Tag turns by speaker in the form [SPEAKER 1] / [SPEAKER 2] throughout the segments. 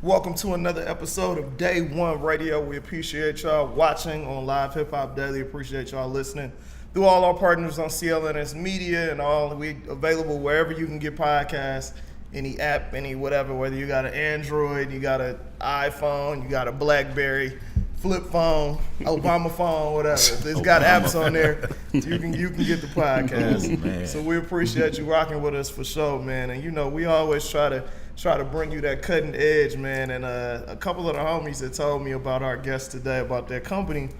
[SPEAKER 1] Welcome to another episode of Day1Radio. We appreciate y'all watching on LivehiphopDaily. Appreciate y'all listening. Through all our partners on CLNS Media and all, we available wherever you can get podcasts, any app, any whatever, whether you got an Android, you got an iPhone, you got a BlackBerry, flip phone, Obama phone, whatever. It's got apps on there. You can get the podcast. So we appreciate you rocking with us for sure, man. And you know, we always try to bring you that cutting edge, man. And a couple of the homies that told me about our guest today, about their company,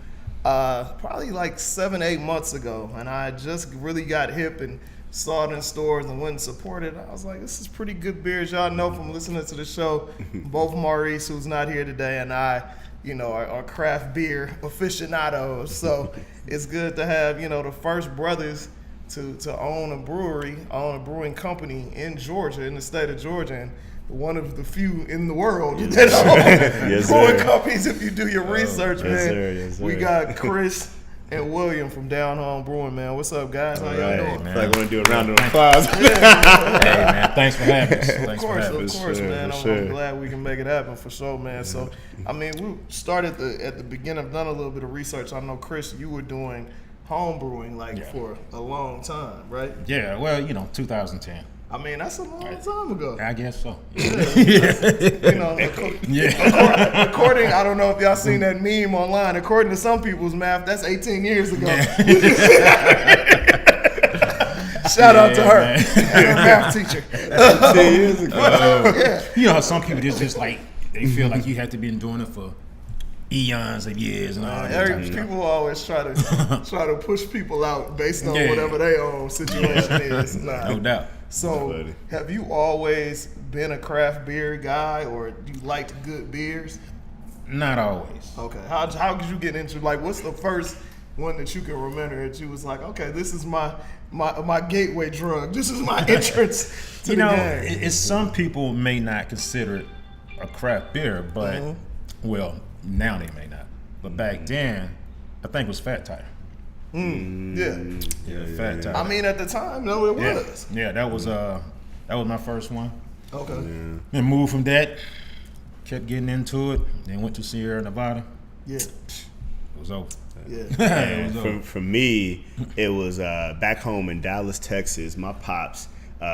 [SPEAKER 1] probably like 7-8 months ago. And I just really got hip and saw it in stores and went and supported it. I was like, this is pretty good beers. Y'all know from listening to the show, both Maurice, who's not here today, and I, you know, are craft beer aficionados. So it's good to have, you know, the first brothers to own a brewery, own a brewing company in Georgia, in the state of Georgia, and one of the few in the world that own brewing companies. If you do your research, man.
[SPEAKER 2] Yes, sir.
[SPEAKER 1] We got Chris and William from Down Home Brewing, man. What's up, guys? How y'all doing?
[SPEAKER 2] Man. I want to do a round of applause.
[SPEAKER 3] Hey, man. Thanks for having us.
[SPEAKER 1] Of course, man. I'm glad we can make it happen for sure, man. So, I mean, we started at the beginning. I've done a little bit of research. I know, Chris, you were doing home brewing for a long time, right?
[SPEAKER 3] Yeah, well, 2010.
[SPEAKER 1] I mean, that's a long time ago.
[SPEAKER 3] I guess so.
[SPEAKER 1] According, I don't know if y'all seen that meme online. According to some people's math, that's 18 years ago. Shout out to her, her math teacher.
[SPEAKER 2] 18 years ago.
[SPEAKER 3] You know how some people just like, they feel like you have to be doing it for eons of years and all that.
[SPEAKER 1] People always try to push people out based on whatever their own situation is.
[SPEAKER 3] No doubt.
[SPEAKER 1] So, have you always been a craft beer guy, or you liked good beers?
[SPEAKER 3] Not always.
[SPEAKER 1] Okay. How did you get into, like, what's the first one that you can remember that you was like, okay, this is my gateway drug. This is my entrance to the game.
[SPEAKER 3] It's some people may not consider it a craft beer, but well, now they may not. But back then, I think it was Fat Tire. Fat Tire.
[SPEAKER 1] I mean, at the time, no, it was.
[SPEAKER 3] Yeah, that was my first one.
[SPEAKER 1] Okay.
[SPEAKER 3] Then moved from that, kept getting into it, then went to Sierra Nevada.
[SPEAKER 1] Yeah.
[SPEAKER 3] It was over.
[SPEAKER 2] Yeah. For me, it was back home in Dallas, Texas. My pops,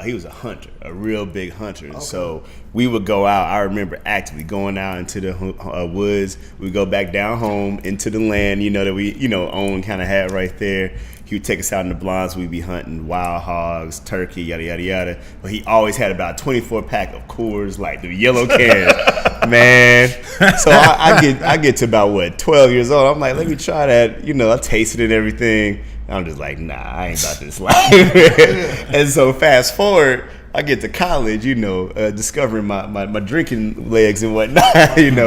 [SPEAKER 2] he was a hunter, a real big hunter. Okay. So we would go out. I remember actively going out into the woods. We'd go back down home into the land, that we, own, kind of had right there. He would take us out in the blinds. We'd be hunting wild hogs, turkey, yada, yada, yada. But he always had about a 24-pack of Coors, like the yellow cans. Man. So I get to about, 12 years old. I'm like, let me try that. I tasted it and everything. I'm just like, nah, I ain't about this life. And so fast forward, I get to college, discovering my drinking legs and whatnot, and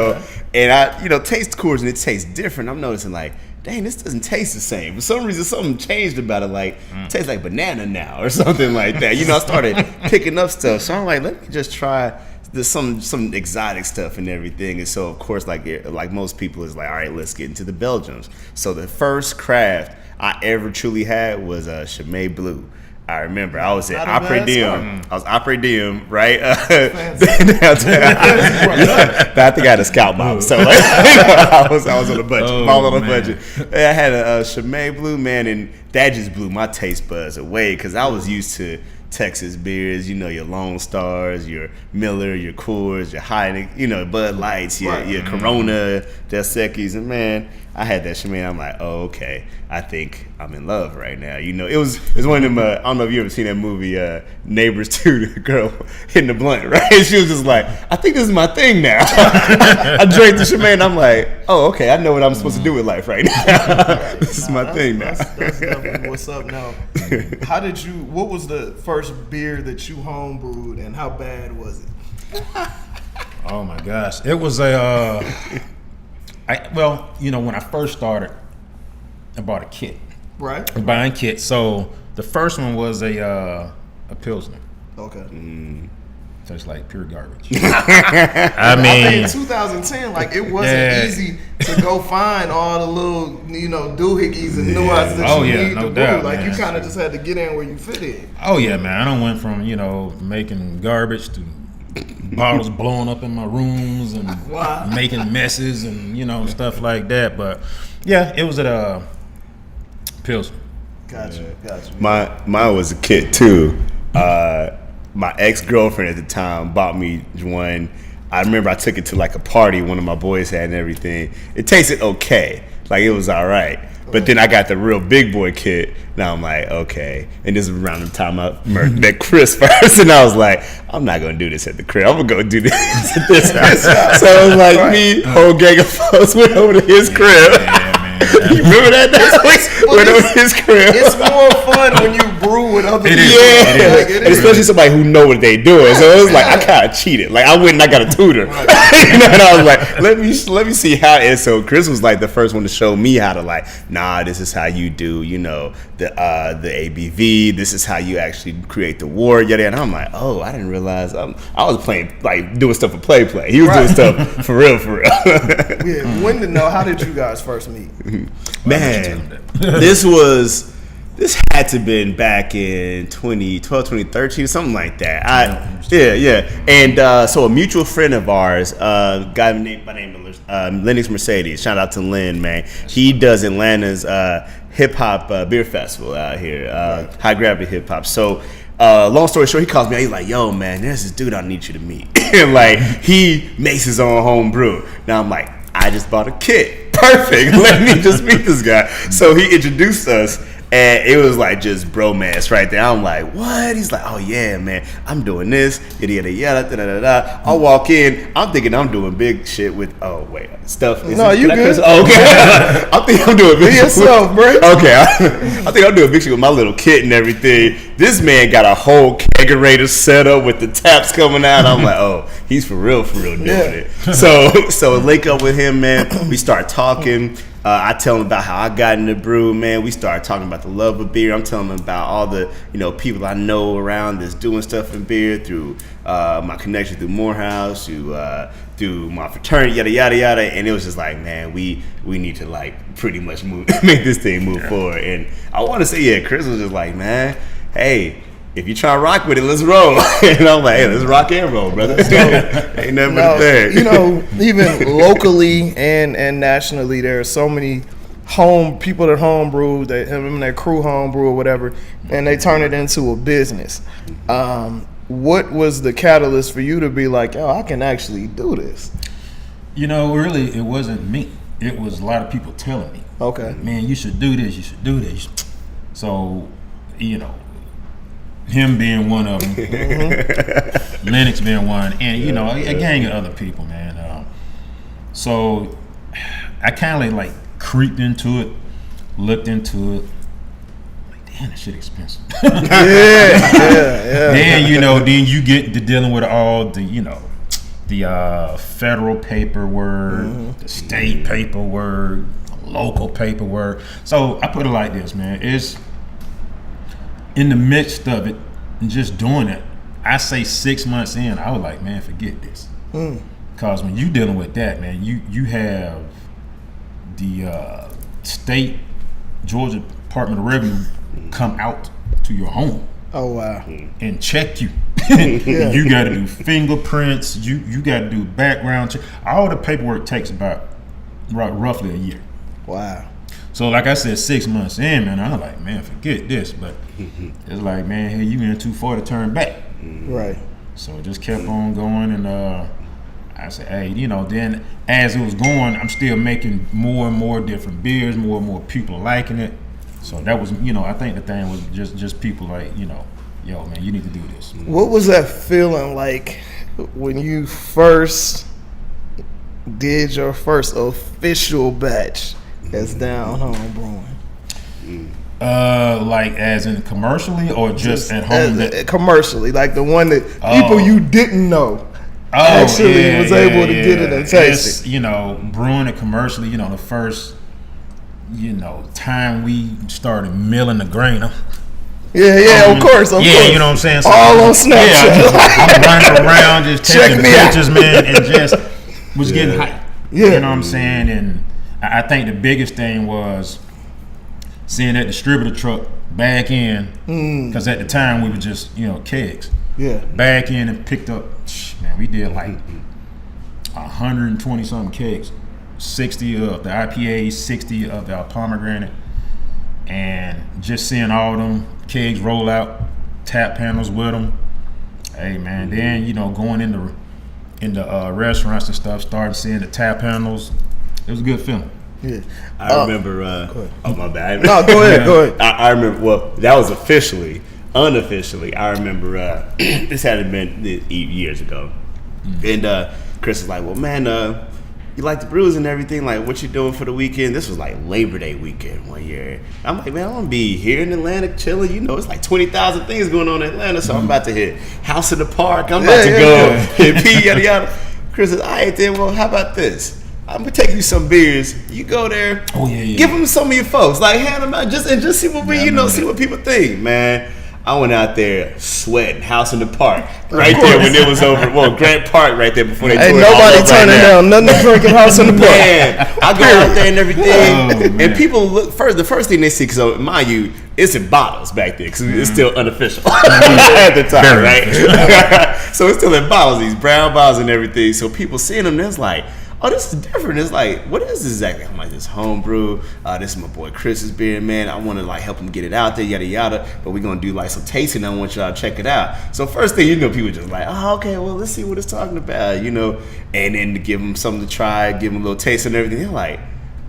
[SPEAKER 2] I, taste Coors and it tastes different. I'm noticing like, dang, this doesn't taste the same. For some reason, something changed about it. Like, it tastes like banana now or something like that. I started picking up stuff. So I'm like, let me just try some exotic stuff and everything. And so, of course, like most people, is like, all right, let's get into the Belgians. So the first craft I ever truly had was a Chimay Blue. I remember I was at Après Diem. I was Après Diem, right? I think I had a scout bomb, so I was on a budget, all on a budget. I had a Chimay Blue, man, and that just blew my taste buds away because I was used to Texas beers, your Lone Stars, your Miller, your Coors, your Heineken, Bud Lights, your Corona, Dos Equis, and man, I had that Chimay. I'm like, oh, okay, I think I'm in love right now. It was one of them. I don't know if you ever seen that movie, Neighbors 2, the girl hitting the blunt, right? She was just like, I think this is my thing now. I drank the Chimay, and I'm like, oh, okay, I know what I'm supposed to do with life right now. This is my thing now.
[SPEAKER 1] That's definitely what's up now. What was the first beer that you home brewed, and how bad was it?
[SPEAKER 3] Oh my gosh, it was when I first started, I bought a kit.
[SPEAKER 1] Right.
[SPEAKER 3] Buying kit. So the first one was a Pilsner.
[SPEAKER 1] Okay.
[SPEAKER 3] Tastes like pure garbage.
[SPEAKER 1] I mean, in 2010, like, it wasn't easy to go find all the little, doohickeys and nuances that you need to brew. Like, man, you kind of just had to get in where you fit in.
[SPEAKER 3] Oh yeah, man. I done went from making garbage to bottles blowing up in my rooms and making messes and stuff like that. But yeah, it was at Pilsner.
[SPEAKER 1] Gotcha.
[SPEAKER 2] Mine was a kit too. My ex-girlfriend at the time bought me one. I remember I took it to like a party one of my boys had and everything. It tasted okay. Like it was all right. But then I got the real big boy kit. Now I'm like, okay. And this is around the time I met Chris first. And I was like, I'm not going to do this at the crib. I'm going to go do this at this house. So it was like me, whole gang of folks went over to his crib.
[SPEAKER 3] Yeah, man.
[SPEAKER 2] You remember that? Went over to his crib.
[SPEAKER 1] It's more fun when you brew with other people.
[SPEAKER 2] Yeah,
[SPEAKER 1] Like, it
[SPEAKER 2] and
[SPEAKER 1] is.
[SPEAKER 2] especially somebody who know what they doing. So it was like I kind of cheated. Like I went and I got a tutor, and I was like, let me see how it is. So Chris was like the first one to show me how to this is how you do, the ABV. This is how you actually create the wort. Yada. And I'm like, oh, I didn't realize I was playing doing stuff for play. He was doing stuff for real.
[SPEAKER 1] Yeah. When to know? How did you guys first meet?
[SPEAKER 2] Man, this had to been back in 2012, 2013, something like that. Yeah. And so a mutual friend of ours, guy by the name of Lennox Mercedes, shout out to Lynn, man. He does Atlanta's hip hop beer festival out here, high gravity hip hop. So long story short, he calls me out. He's like, yo, man, there's this dude I need you to meet. And he makes his own home brew. Now I'm like, I just bought a kit. Perfect. Let me just meet this guy. So he introduced us, and it was just bromance right there. I'm like, what? He's like, oh yeah, man, I'm doing this, yada yada yada. I walk in, I'm thinking I'm doing big shit with. Oh wait, stuff.
[SPEAKER 1] No, you good?
[SPEAKER 2] Oh, okay. I think I'm doing big shit.
[SPEAKER 1] Yourself, bro.
[SPEAKER 2] Okay, I think I'm doing big shit with my little kit and everything. This man got a whole kegerator set up with the taps coming out. I'm like, oh, he's for real doing it. So link up with him, man. We start talking. I tell him about how I got into brew, man. We started talking about the love of beer. I'm telling him about all the people I know around that's doing stuff in beer through my connection through Morehouse, through my fraternity, yada yada yada. And it was just like, man, we need to pretty much make this thing move forward. And I want to say, Chris was just like, man, hey, if you try to rock with it, let's roll. And I'm like, hey, let's rock and roll, brother. Ain't nothing but a thing.
[SPEAKER 1] Even locally and nationally, there are so many people that home brew, their crew home brew or whatever, and they turn it into a business. What was the catalyst for you to be like, I can actually do this?
[SPEAKER 3] Really, it wasn't me. It was a lot of people telling me.
[SPEAKER 1] Okay.
[SPEAKER 3] Man, you should do this. You should do this. So, him being one of them, Lennox being one, and a gang of other people, man. So I kind of creeped into it, looked into it. Damn, that shit expensive.
[SPEAKER 1] Yeah.
[SPEAKER 3] Then you get to dealing with all the federal paperwork, the state paperwork, local paperwork. So I put it like this, man. It's in the midst of it and just doing it, I say 6 months in, I was like, man, forget this. Because when you dealing with that, man, you have the state, Georgia Department of Revenue come out to your home.
[SPEAKER 1] Oh, wow.
[SPEAKER 3] And check you. You got to do fingerprints. You got to do background check. All the paperwork takes about roughly a year.
[SPEAKER 1] Wow.
[SPEAKER 3] So like I said, 6 months in, man, I was like, man, forget this. But it's like, man, hey, you in too far to turn back.
[SPEAKER 1] Right.
[SPEAKER 3] So it just kept on going, and I said, hey, then as it was going, I'm still making more and more different beers, more and more people liking it. So that was, I think the thing was just people yo, man, you need to do this.
[SPEAKER 1] What was that feeling like when you first did your first official batch as Down Home Brewing?
[SPEAKER 3] As in commercially or just at home?
[SPEAKER 1] Commercially, like the one that people you didn't know was able to get it and taste it.
[SPEAKER 3] Brewing it commercially, the first, time we started milling the grain.
[SPEAKER 1] Of course.
[SPEAKER 3] You know what I'm saying? So
[SPEAKER 1] all on Snapchat.
[SPEAKER 3] I'm running around just taking pictures, man, and just was getting hyped.
[SPEAKER 1] Yeah.
[SPEAKER 3] You know what I'm saying? And I think the biggest thing was seeing that distributor truck back in, because at the time we were just, kegs.
[SPEAKER 1] Yeah.
[SPEAKER 3] Back in and picked up man. We did like 120 something kegs, 60 of the IPA, 60 of the pomegranate, and just seeing all them kegs roll out, tap panels with them. Hey man, then going into restaurants and stuff, started seeing the tap handles. It was a good feeling.
[SPEAKER 1] Yeah.
[SPEAKER 2] I remember. Oh my bad.
[SPEAKER 1] No, go ahead. Go ahead.
[SPEAKER 2] I remember. Well, that was officially. Unofficially, I remember. This hadn't been years ago, and Chris was like, "Well, man, you like the brews and everything. Like, what you doing for the weekend?" This was like Labor Day weekend one year. I'm like, man, I want to be here in Atlanta chilling. It's like 20,000 things going on in Atlanta, so I'm about to hit House in the Park. I'm about to go hit P, yada yada. Chris says, all right, then, well, how about this? I'm gonna take you some beers. You go there, give them some of your folks, like hand them out, just see what see what people think, man. I went out there sweating, House in the Park, right there when it was over. Well, Grant Park right there before they tore it all
[SPEAKER 1] nobody
[SPEAKER 2] up
[SPEAKER 1] turning down nothing to drink in House in the Park.
[SPEAKER 2] Man, I go out there and everything, and people look first. The first thing they see, because mind you, it's in bottles back there, because it's still unofficial at the time, right? So it's still in bottles, these brown bottles and everything. So people seeing them, it's like, oh, this is different. It's like, what is this exactly? I'm like, this Home Brew. This is my boy Chris's beer, man. I want to like help him get it out there, yada yada. But we're gonna do like some tasting. I want y'all to check it out. So first thing people just like, oh, okay, well, let's see what it's talking about, and then to give them something to try, give them a little taste and everything. They're like,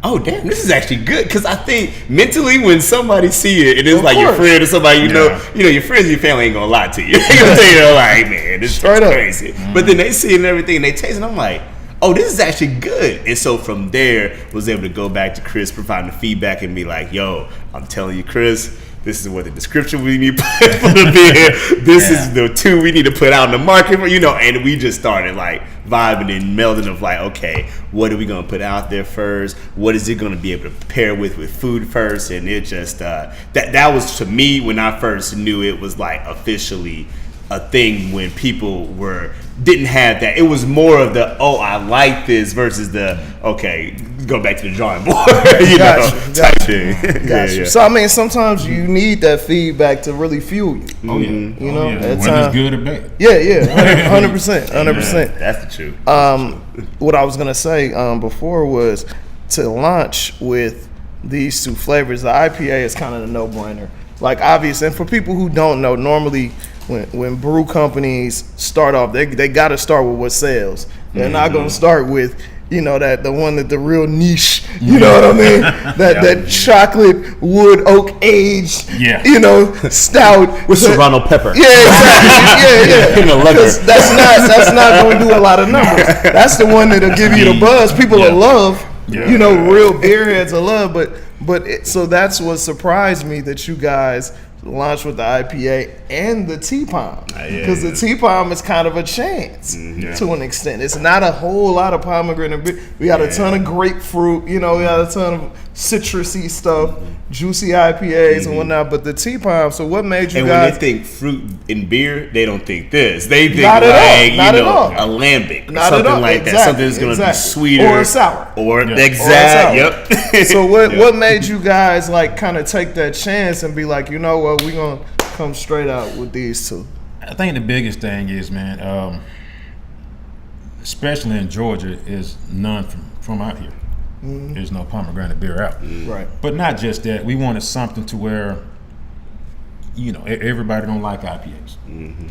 [SPEAKER 2] oh, damn, this is actually good. Because I think mentally when somebody see it, and it's like your friend or somebody your friends and your family ain't gonna lie to you. They're gonna tell you, like, man, this is crazy. But then they see it and everything, and they taste it, and I'm like, oh, this is actually good. And so from there, was able to go back to Chris, providing the feedback and be like, yo, I'm telling you, Chris, this is what the description we need to put for the beer. This is the two we need to put out in the market for, and we just started like vibing and melding of like, okay, what are we going to put out there first? What is it going to be able to pair with food first? And it just, that was to me when I first knew it was like officially a thing when people didn't have that. It was more of the, oh, I like this versus the, okay, go back to the drawing board, type thing.
[SPEAKER 1] Gotcha. So I mean, sometimes you need that feedback to really fuel you.
[SPEAKER 3] Oh yeah.
[SPEAKER 1] At
[SPEAKER 3] when it's good or bad.
[SPEAKER 1] Yeah, 100%.
[SPEAKER 2] That's the truth.
[SPEAKER 1] What I was gonna say before was to launch with these two flavors. The IPA is kind of a no-brainer. Like obvious, and for people who don't know, normally when brew companies start off, they got to start with what sells. They're not going to start with that the one that the real niche. You know what I mean? That chocolate wood oak aged. Stout
[SPEAKER 2] with serrano pepper.
[SPEAKER 1] Yeah, exactly. Because that's not going to do a lot of numbers. That's the one that'll give you the buzz. People will love. Real beer heads will love, but so that's what surprised me, that you guys launched with the IPA and the T-Palm, because the T-Palm is kind of a chance to an extent. It's not a whole lot of pomegranate beer. We got a ton of grapefruit, we got a ton of citrusy stuff, juicy IPAs and whatnot, but the T-Palm, so what made you guys...
[SPEAKER 2] And when they think fruit in beer, they don't think this. They think
[SPEAKER 1] not at all.
[SPEAKER 2] A lambic or
[SPEAKER 1] not
[SPEAKER 2] something like that. Something that's going to be sweeter.
[SPEAKER 1] Or a sour.
[SPEAKER 2] Yep.
[SPEAKER 1] So what made you guys like kind of take that chance and be like, you know what, we're going to come straight out with these two?
[SPEAKER 3] I think the biggest thing is, man, especially in Georgia, is none from out here. There's no pomegranate beer out.
[SPEAKER 1] Right.
[SPEAKER 3] But not just that. We wanted something to where, everybody don't like IPAs.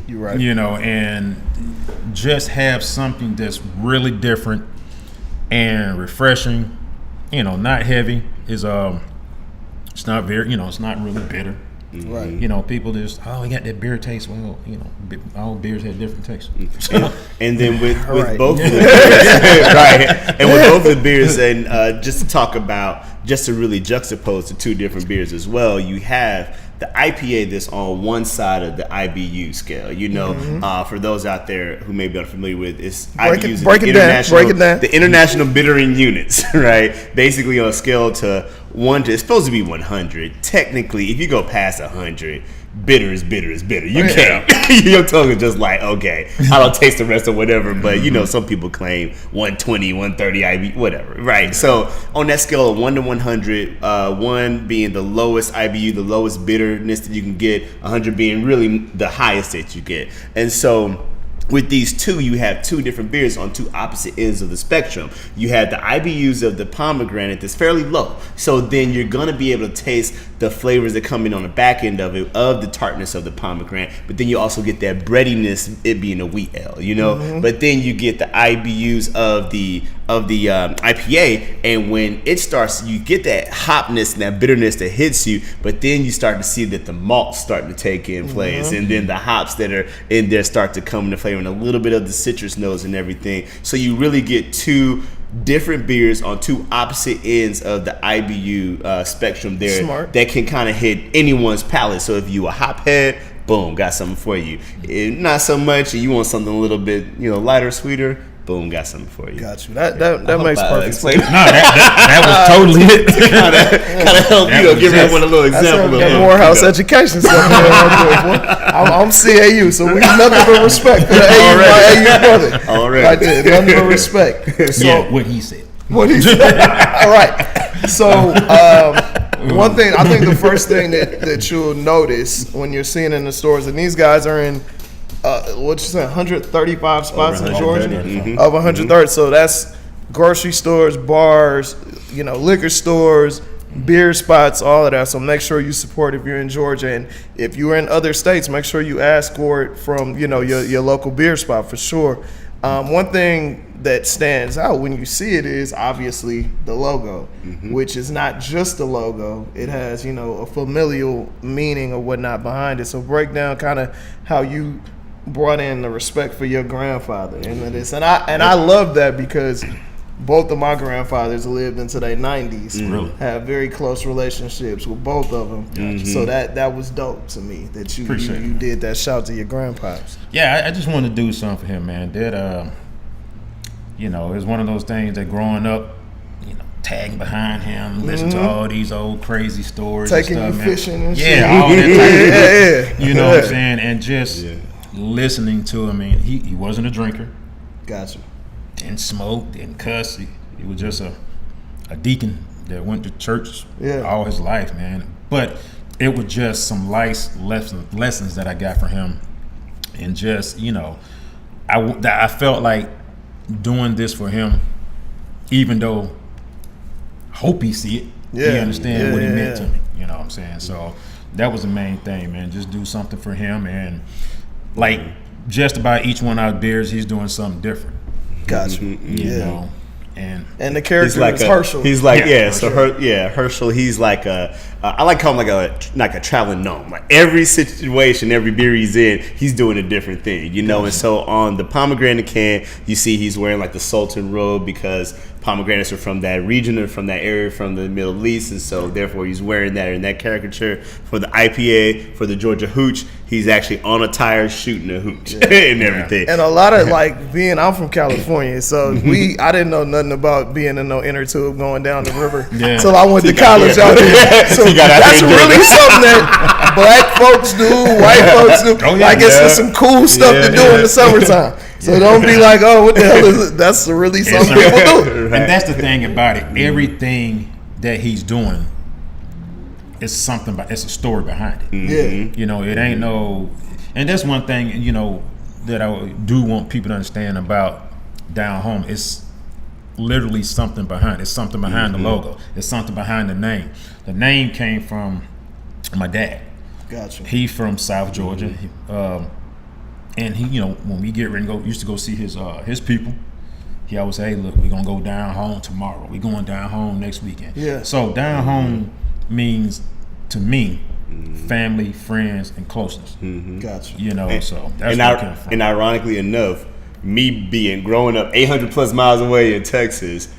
[SPEAKER 1] You're right.
[SPEAKER 3] And just have something that's really different and refreshing. Not heavy. It's not very. It's not really bitter.
[SPEAKER 1] Right.
[SPEAKER 3] People just, we got that beer taste. Well, all beers have different tastes.
[SPEAKER 2] And then with both of the beers, right? And with both of the beers, and just to talk about, just to really juxtapose the two different beers as well, you have the IPA that's on one side of the IBU scale. For those out there who may be unfamiliar with, it's
[SPEAKER 1] break it down.
[SPEAKER 2] The international bittering units, right? Basically on a scale to 1 to, it's supposed to be 100. Technically, if you go past 100, bitter is bitter is bitter. You can't. Your tongue is just like, okay, I don't taste the rest or whatever. But some people claim 120, 130 IBU, whatever, right? So on that scale of 1 to 100, 1 being the lowest IBU, the lowest bitterness that you can get, 100 being really the highest that you get. And so with these two, you have two different beers on two opposite ends of the spectrum. You have the IBUs of the pomegranate that's fairly low. So then you're going to be able to taste the flavors that come in on the back end of it, of the tartness of the pomegranate. But then you also get that breadiness, it being a wheat ale, you know? Mm-hmm. But then you get the IBUs of the IPA, and when it starts, you get that hopness and that bitterness that hits you, but then you start to see that the malt's starting to take in place, and then the hops that are in there start to come into flavor, and a little bit of the citrus notes and everything. So you really get two different beers on two opposite ends of the IBU spectrum there. Smart. That can kind of hit anyone's palate. So if you a hop head, boom, got something for you. If not so much, and you want something a little bit, lighter, sweeter, boom, got something for you.
[SPEAKER 1] Got you. That makes perfect sense.
[SPEAKER 3] No, that was totally it.
[SPEAKER 2] kind of help give everyone a little example.
[SPEAKER 1] That's Morehouse education stuff. I'm CAU, so we got nothing but respect for the AU brother.
[SPEAKER 2] All right.
[SPEAKER 1] Right there, nothing but respect. So,
[SPEAKER 3] yeah, what he said.
[SPEAKER 1] All right. So one thing, I think the first thing that you'll notice when you're seeing in the stores, and these guys are in, what you say, 135 spots in Georgia? Mm-hmm. Of 130. Mm-hmm. So that's grocery stores, bars, liquor stores, beer spots, all of that. So make sure you support if you're in Georgia. And if you're in other states, make sure you ask for it from, your local beer spot for sure. One thing that stands out when you see it is obviously the logo, which is not just a logo. It has, a familial meaning or whatnot behind it. So break down kind of how you brought in the respect for your grandfather into this. And I love that because both of my grandfathers lived into their 90s, really? Have very close relationships with both of them. Mm-hmm. So that was dope to me that you did that. Shout to your grandpas.
[SPEAKER 3] Yeah, I just wanted to do something for him, man. That it's one of those things that growing up, tagging behind him, listening to all these old crazy stories,
[SPEAKER 1] taking
[SPEAKER 3] and stuff,
[SPEAKER 1] you fishing and
[SPEAKER 3] shit. Yeah, all that type of stuff. You know what I'm saying? And just listening to him. I mean, he wasn't a drinker.
[SPEAKER 1] Gotcha.
[SPEAKER 3] Didn't smoke, didn't cuss. He was just a deacon that went to church all his life, man. But it was just some life lessons that I got from him, and just I felt like doing this for him, even though I hope he see it. He understand what he meant to me. You know what I'm saying? So that was the main thing, man. Just do something for him, and like just about each one of our beers, he's doing something different.
[SPEAKER 1] Gotcha.
[SPEAKER 3] You know, and
[SPEAKER 1] the character is Herschel.
[SPEAKER 2] He's like Herschel. He's like I like to call him like a traveling gnome. Like every situation, every beer he's in, he's doing a different thing, And so on the pomegranate can, you see he's wearing like the Sultan robe because pomegranates are from that region or from that area from the Middle East, and so therefore he's wearing that in that caricature. For the IPA, for the Georgia Hooch, he's actually on a tire shooting a hooch and everything.
[SPEAKER 1] And a lot of I'm from California, so I didn't know nothing about being in no inner tube going down the river until I went to college out there. So that's really something that black folks do, white folks do. It's just some cool stuff to do in the summertime. So don't be like, oh, what the hell is it? That's really something people do.
[SPEAKER 3] And that's the thing about it. Everything that he's doing is something, it's a story behind it.
[SPEAKER 1] Yeah.
[SPEAKER 3] It ain't no, and that's one thing, that I do want people to understand about Down Home. It's literally something behind it. It's something behind the logo. It's something behind the name. The name came from my dad.
[SPEAKER 1] Gotcha.
[SPEAKER 3] He from South Georgia. And he, when we get ready to used to go see his people, he always say, hey, look, we're going to go down home tomorrow. We're going down home next weekend.
[SPEAKER 1] Yeah.
[SPEAKER 3] So down home means, to me, family, friends, and closeness.
[SPEAKER 1] Gotcha.
[SPEAKER 3] So that's where it comes from.
[SPEAKER 2] And ironically enough, me growing up 800 plus miles away in Texas,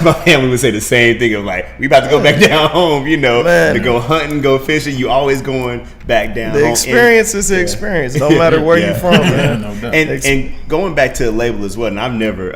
[SPEAKER 2] my family would say the same thing of like, we about to go back down home, to go hunting, go fishing. You always going back down home.
[SPEAKER 1] The experience is the experience, no matter where you're from, man.
[SPEAKER 2] And going back to the label as well, and I've never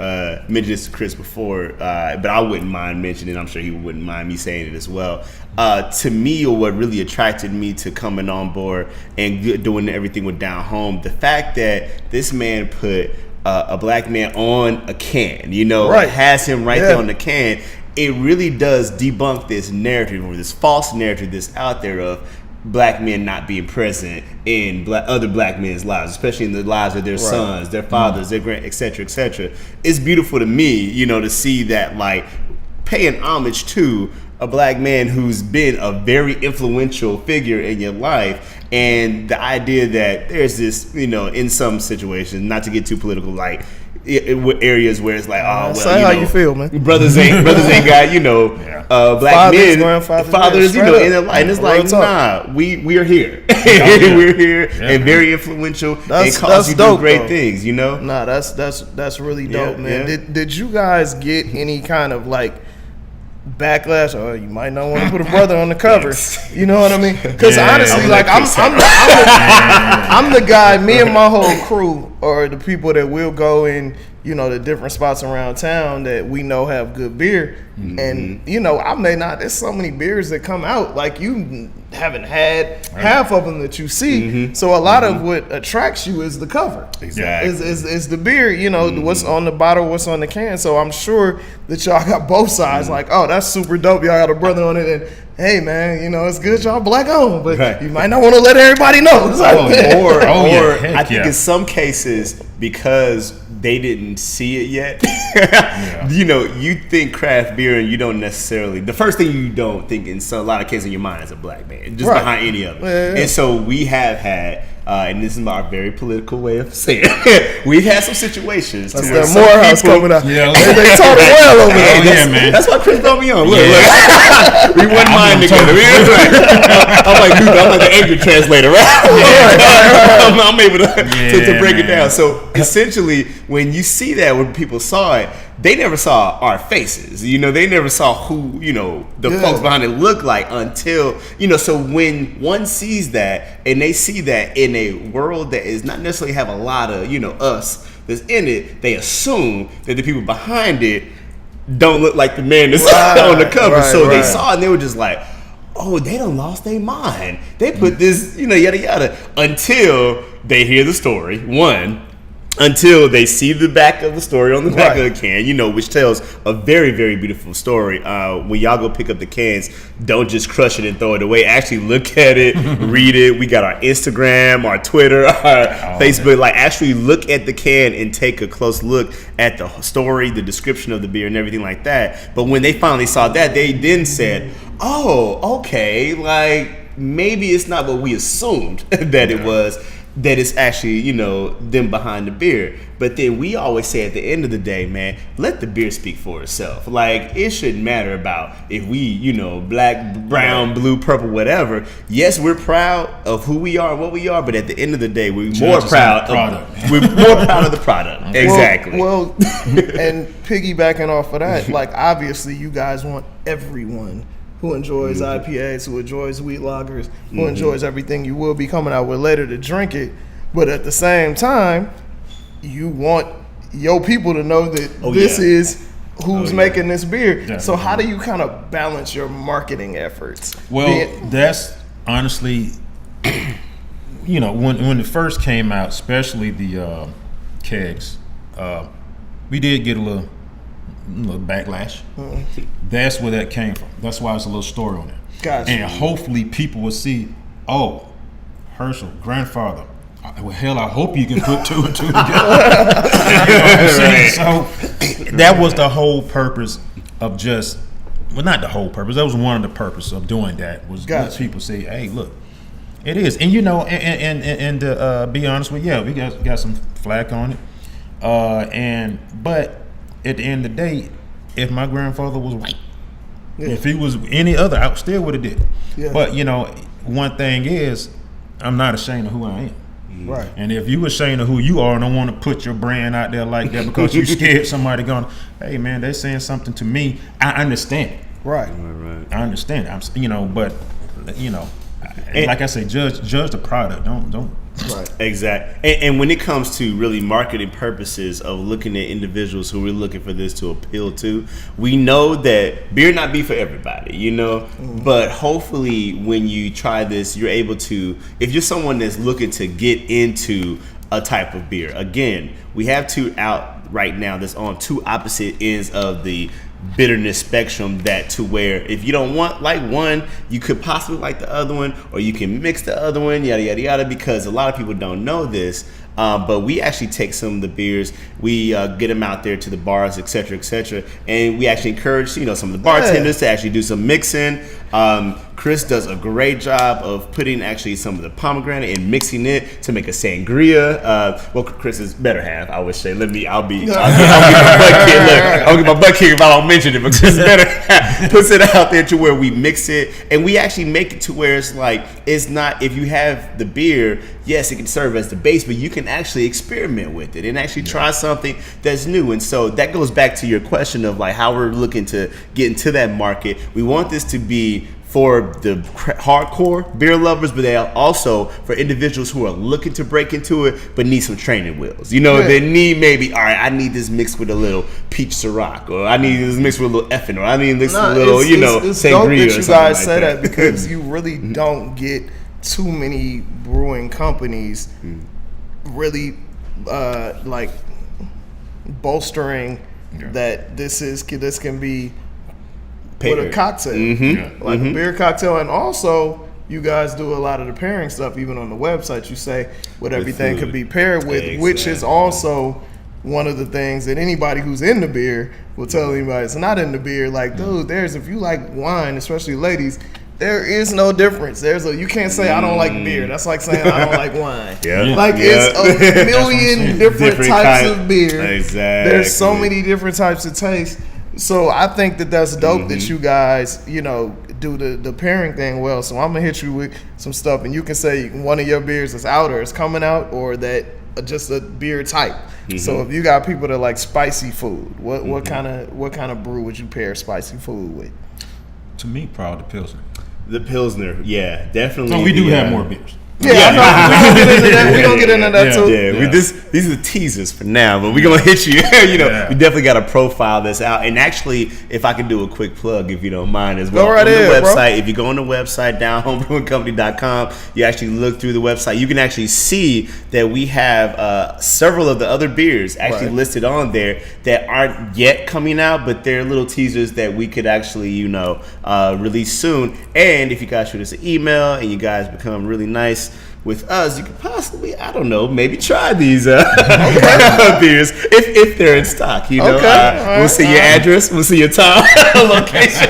[SPEAKER 2] mentioned this to Chris before, but I wouldn't mind mentioning it. I'm sure he wouldn't mind me saying it as well. To me, or what really attracted me to coming on board and doing everything with Down Home, the fact that this man put a black man on a can, has him right there on the can. It really does debunk this narrative or this false narrative that's out there of black men not being present in other black men's lives, especially in the lives of their sons, their fathers, their grand, et cetera, it's beautiful to me, to see that, like, paying homage to a black man who's been a very influential figure in your life, and the idea that there's this, in some situations, not to get too political, like areas where it's like,
[SPEAKER 1] say how you feel, man.
[SPEAKER 2] Brothers ain't got, black men, fathers, in their life, and it's like, nah, we are here, we're here, and very influential, and cause you do great things,
[SPEAKER 1] Nah, that's really dope, man.
[SPEAKER 2] Yeah.
[SPEAKER 1] Did you guys get any kind of like backlash? Or you might not want to put a brother on the cover. You know what I mean? Because honestly, like I'm the guy. Me and my whole crew are the people that will go in, the different spots around town that we know have good beer. And I may not. There's so many beers that come out like you haven't had half of them that you see. So a lot of what attracts you is the cover.
[SPEAKER 2] Exactly.
[SPEAKER 1] Is the beer, what's on the bottle, what's on the can. So I'm sure that y'all got both sides. Like, oh, that's super dope. Y'all got a brother on it, and hey, man, it's good y'all black owned, but you might not want to let everybody know.
[SPEAKER 2] Or I think in some cases, because they didn't see it yet, you think craft beer and you don't necessarily, the first thing you don't think in a lot of cases in your mind is a black man, just behind any of it.
[SPEAKER 1] Yeah.
[SPEAKER 2] And so we have had, and this is our very political way of saying it, we've had some situations.
[SPEAKER 1] That's that Morehouse coming up.
[SPEAKER 3] Yeah,
[SPEAKER 1] they talk well over there.
[SPEAKER 3] man.
[SPEAKER 2] That's why Chris brought me on. Look. We wouldn't mind together. I'm like the angry translator, right? I'm able to break it down. So essentially, when you see that, when people saw it, they never saw our faces. They never saw who, the folks behind it look like until, so when one sees that and they see that in a world that is not necessarily have a lot of, us that's in it, they assume that the people behind it don't look like the man that's on the cover. So they saw it and they were just like, oh, they done lost their mind. They put this, yada, yada, until they hear the story, until they see the back of the story on the back of the can, which tells a very, very beautiful story. When y'all go pick up the cans, don't just crush it and throw it away. Actually look at it, read it. We got our Instagram, our Twitter, our Facebook. Like, actually look at the can and take a close look at the story, the description of the beer and everything like that. But when they finally saw that, they then said, oh, okay, like, maybe it's not what we assumed that it was. That it's actually, them behind the beer. But then we always say at the end of the day, man, let the beer speak for itself. Like, it shouldn't matter about if we, black, brown, blue, purple, whatever. Yes, we're proud of who we are and what we are, but at the end of the day, we're more proud of the product. Exactly.
[SPEAKER 1] Well, and piggybacking off of that, like, obviously you guys want everyone who enjoys IPAs, who enjoys wheat lagers, who enjoys everything you will be coming out with later to drink it. But at the same time, you want your people to know that this is who's making this beer. Definitely. So how do you kind of balance your marketing efforts?
[SPEAKER 3] Well, that's honestly, when it first came out, especially the kegs, we did get a little backlash. That's where that came from. That's why it's a little story on it.
[SPEAKER 1] Gotcha.
[SPEAKER 3] And hopefully people will see, oh, Herschel, grandfather. Well, hell, I hope you can put two and two together. You know what I'm saying? So that was the whole purpose of not the whole purpose. That was one of the purpose of doing that, was let people say, hey, look, it is. And and to be honest with you, we got some flack on it. But at the end of the day, if my grandfather was white, if he was any other, I still would have did it. Yeah. But one thing is, I'm not ashamed of who I am.
[SPEAKER 1] Right.
[SPEAKER 3] And if you ashamed of who you are and don't want to put your brand out there like that because you scared somebody going, hey man, they're saying something to me, I understand it.
[SPEAKER 1] Right.
[SPEAKER 3] I understand it. But like I say, judge the product. Don't.
[SPEAKER 1] Right.
[SPEAKER 2] Exactly. And when it comes to really marketing purposes of looking at individuals who we're looking for this to appeal to, we know that beer not be for everybody, but hopefully when you try this, you're able to, if you're someone that's looking to get into a type of beer, again, we have two out right now that's on two opposite ends of the bitterness spectrum that to where if you don't like one, you could possibly like the other one, or you can mix the other one, yada yada yada. Because a lot of people don't know this, but we actually take some of the beers, we get them out there to the bars, etc., and we actually encourage some of the bartenders to actually do some mixing. Chris does a great job of putting actually some of the pomegranate and mixing it to make a sangria. Well, Chris is better half, I would say. I'll get my butt kicked. Look, I'll get my butt kicked if I don't mention it, but Chris better half puts it out there to where we mix it, and we actually make it to where it's like, it's not, if you have the beer, yes, it can serve as the base, but you can actually experiment with it and actually try something that's new. And so that goes back to your question of like how we're looking to get into that market. We want this to be for the hardcore beer lovers, but they are also for individuals who are looking to break into it but need some training wheels. They need maybe, all right, I need this mixed with a little peach Ciroc, or I need this mixed with a little effing, or I need this with a little,
[SPEAKER 1] it's
[SPEAKER 2] sangria
[SPEAKER 1] dope that
[SPEAKER 2] or
[SPEAKER 1] you
[SPEAKER 2] something
[SPEAKER 1] guys
[SPEAKER 2] like
[SPEAKER 1] say
[SPEAKER 2] that.
[SPEAKER 1] because you really don't get too many brewing companies really like bolstering that this can be with a cocktail, like a beer cocktail. And also you guys do a lot of the pairing stuff. Even on the website you say what everything could be paired with, which is also one of the things that anybody who's in the beer will tell anybody it's not in the beer. Like, dude, if you like wine, especially ladies, there is no difference. You can't say I don't like beer. That's like saying I don't like wine. It's a million different types of beer.
[SPEAKER 2] Exactly.
[SPEAKER 1] There's so many different types of taste. So I think that's dope that you guys, do the pairing thing well. So I'm gonna hit you with some stuff, and you can say one of your beers is out or it's coming out, or that just a beer type. So if you got people that like spicy food, what kind of brew would you pair spicy food with?
[SPEAKER 3] To me, probably the Pilsner.
[SPEAKER 2] The Pilsner, yeah, definitely.
[SPEAKER 3] So we do have more beers.
[SPEAKER 1] We're gonna get into that too.
[SPEAKER 2] Yeah. These are teasers for now, but we're gonna hit you. We definitely got a profile that's out. And actually, if I can do a quick plug, if you don't mind as well,
[SPEAKER 1] on the
[SPEAKER 2] website.
[SPEAKER 1] Bro.
[SPEAKER 2] If you go on the website, homebrewingcompany.com, you actually look through the website. You can actually see that we have several of the other beers actually listed on there that aren't yet coming out, but they're little teasers that we could actually, release soon. And if you guys shoot us an email and you guys become really nice with us, you could possibly, I don't know, maybe try these beers if they're in stock. We'll see your address, we'll see your time, location,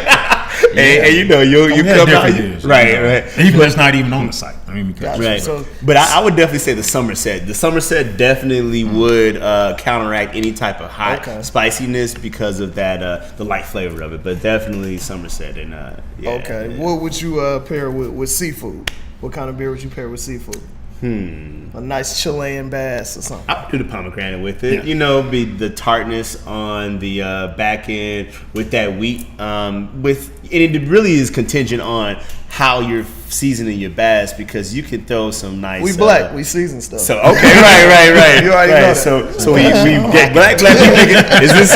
[SPEAKER 2] and you'll come out.
[SPEAKER 3] Beers,
[SPEAKER 2] right.
[SPEAKER 3] Even that's not even on the site.
[SPEAKER 2] Right. So, but I would definitely say the Somerset. The Somerset definitely would counteract any type of hot spiciness because of that the light flavor of it. But definitely Somerset and
[SPEAKER 1] What would you pair with seafood? What kind of beer would you pair with seafood? A nice Chilean bass or something.
[SPEAKER 2] I would do the pomegranate with it. Be the tartness on the back end with that wheat. And it really is contingent on how you're seasoning your bass, because you can throw some nice.
[SPEAKER 1] We black, we season stuff.
[SPEAKER 2] So right.
[SPEAKER 1] You already know that.
[SPEAKER 2] So we get black. Is this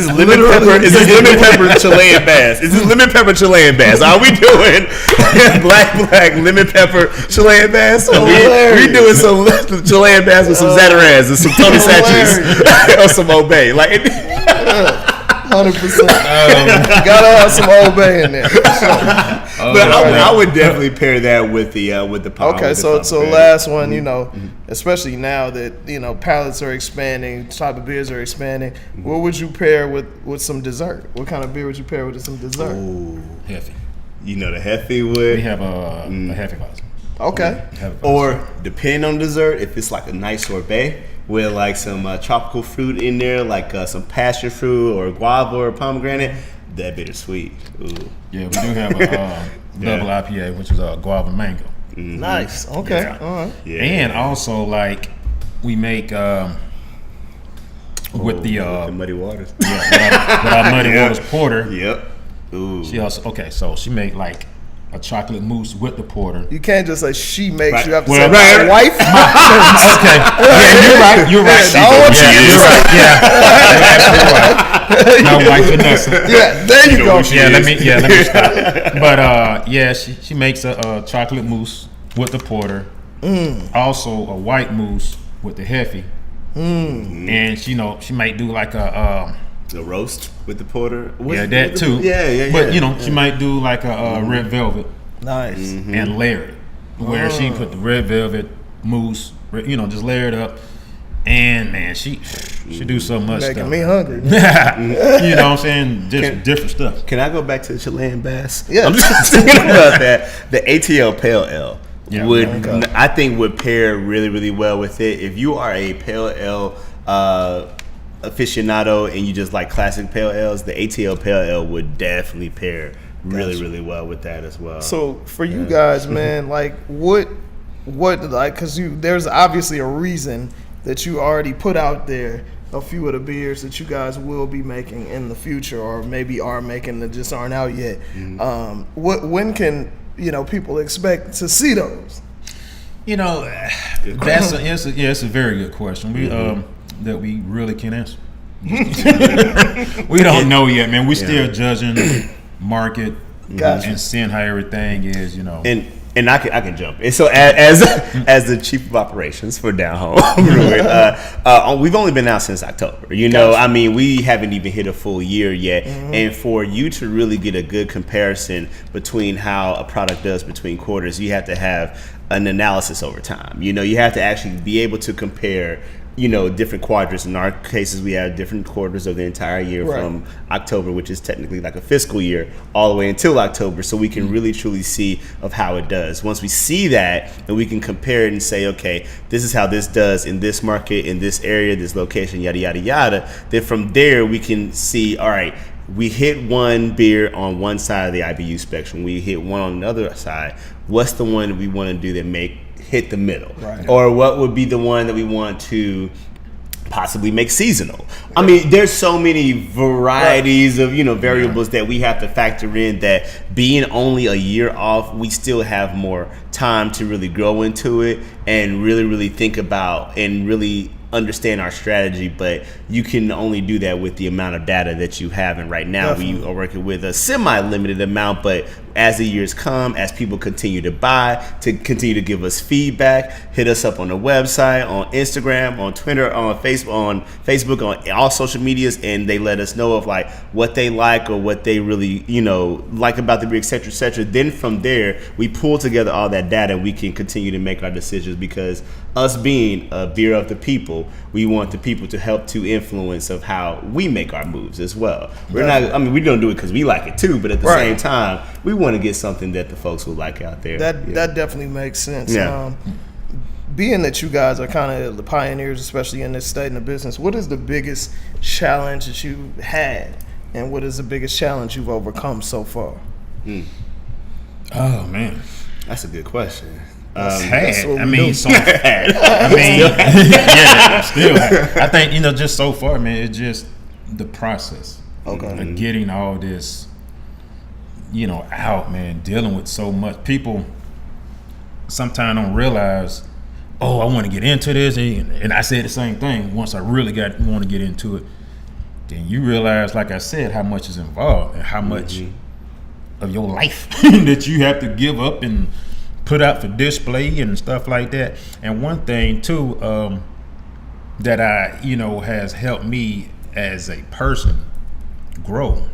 [SPEAKER 2] lemon pepper? Is this lemon pepper Chilean bass? Is this lemon pepper Chilean bass? Are we doing black lemon pepper Chilean bass? So we doing some Chilean bass with some Zatarans and some Tony Satcheries or some Obey.
[SPEAKER 1] 100%. Gotta have some Old Bay in there.
[SPEAKER 2] But I would definitely pair that with the pomegranate.
[SPEAKER 1] Okay, so last one, especially now that palates are expanding, type of beers are expanding. What would you pair with some dessert? What kind of beer would you pair with some dessert?
[SPEAKER 3] Ooh, Hefe.
[SPEAKER 2] The Hefe would.
[SPEAKER 3] We have a Hefeweizen.
[SPEAKER 1] Okay.
[SPEAKER 2] Or depending on dessert, if it's like a nice sorbet with like some tropical fruit in there, like some passion fruit or guava or pomegranate, that bittersweet. Ooh.
[SPEAKER 3] Yeah, we do have a double IPA, which is a guava mango.
[SPEAKER 1] Nice. Okay. All right.
[SPEAKER 2] Yeah.
[SPEAKER 3] And also, like, we make with the
[SPEAKER 2] Muddy Waters.
[SPEAKER 3] with our Muddy Waters porter.
[SPEAKER 2] Yep. Ooh.
[SPEAKER 3] She also so she made like a chocolate mousse with the porter.
[SPEAKER 1] You can't just say she makes.
[SPEAKER 2] Right.
[SPEAKER 1] You have to
[SPEAKER 2] Well,
[SPEAKER 1] say
[SPEAKER 2] right.
[SPEAKER 1] my wife.
[SPEAKER 3] Okay. Yeah, you're right. You're right. Yeah. My wife Vanessa.
[SPEAKER 1] Yeah, there you go.
[SPEAKER 3] Let me stop. But she makes a chocolate mousse with the porter. Also a white mousse with the Hefe. And she might do like a
[SPEAKER 2] The roast with the porter.
[SPEAKER 3] That too.
[SPEAKER 2] Yeah.
[SPEAKER 3] But she might do like a red velvet.
[SPEAKER 1] Nice.
[SPEAKER 3] And layer it, where she put the red velvet mousse, just layer it up. And man, she do so much
[SPEAKER 1] Making
[SPEAKER 3] stuff.
[SPEAKER 1] me hungry.
[SPEAKER 3] You know what I'm saying? Just different stuff.
[SPEAKER 2] Can I go back to the Chilean Bass?
[SPEAKER 1] Yeah.
[SPEAKER 2] I'm just thinking about that. The ATL Pale Ale I think would pair really, really well with it. If you are a Pale Ale aficionado and you just like classic Pale Ales, the ATL Pale Ale would definitely pair really, really well with that as well.
[SPEAKER 1] So for you guys, man, like what like, because there's obviously a reason that you already put out there a few of the beers that you guys will be making in the future, or maybe are making that just aren't out yet. When can people expect to see those?
[SPEAKER 3] It's a very good question. That we really can't answer. We don't know yet, man. We're still judging market and seeing how everything is,
[SPEAKER 2] And I can jump. And so as the chief of operations for Down Home Brewing, we've only been out since October. I mean, we haven't even hit a full year yet. And for you to really get a good comparison between how a product does between quarters, you have to have an analysis over time. You have to actually be able to compare different quadrants. In our cases, we have different quarters of the entire year from October, which is technically like a fiscal year, all the way until October, so we can really truly see of how it does. Once we see that, then we can compare it and say, okay, this is how this does in this market, in this area, this location, yada, yada, yada. Then from there, we can see, all right, we hit one beer on one side of the IBU spectrum. We hit one on the other side. What's the one that we want to do that hit the middle? Right. Or what would be the one that we want to possibly make seasonal? I mean, there's so many varieties of variables that we have to factor in, that being only a year off, we still have more time to really grow into it and really, really think about and really understand our strategy. But you can only do that with the amount of data that you have, and right now we are working with a semi-limited amount. But as the years come, as people continue to buy, to continue to give us feedback, hit us up on the website, on Instagram, on Twitter, on Facebook, on all social medias, and they let us know of like what they like or what they really like about the beer, etc., etc. Then from there, we pull together all that data, and we can continue to make our decisions, because us being a beer of the people, we want the people to help to influence of how we make our moves as well. We're not, we don't do it because we like it too, but at the same time, we want to get something that the folks will like out there.
[SPEAKER 1] That definitely makes sense.
[SPEAKER 2] Yeah.
[SPEAKER 1] Being that you guys are kind of the pioneers, especially in this state in the business, what is the biggest challenge that you had, and what is the biggest challenge you've overcome so far?
[SPEAKER 3] Oh man,
[SPEAKER 2] that's a good question.
[SPEAKER 3] Still had. I think just so far, man, it's just the process of getting all this out, man. Dealing with so much people sometimes don't realize, I want to get into this, and I said the same thing. Once I really want to get into it, then you realize, like I said, how much is involved and how much of your life that you have to give up and put out for display and stuff like that. And one thing too, that has helped me as a person grow.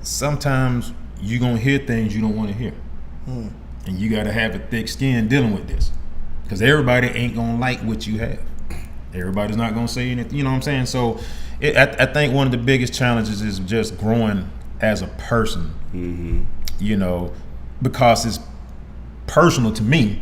[SPEAKER 3] Sometimes you're gonna hear things you don't want to hear, and you gotta have a thick skin dealing with this, because everybody ain't gonna like what you have. Everybody's not gonna say anything. You know what I'm saying? So, I think one of the biggest challenges is just growing as a person. Because it's personal to me,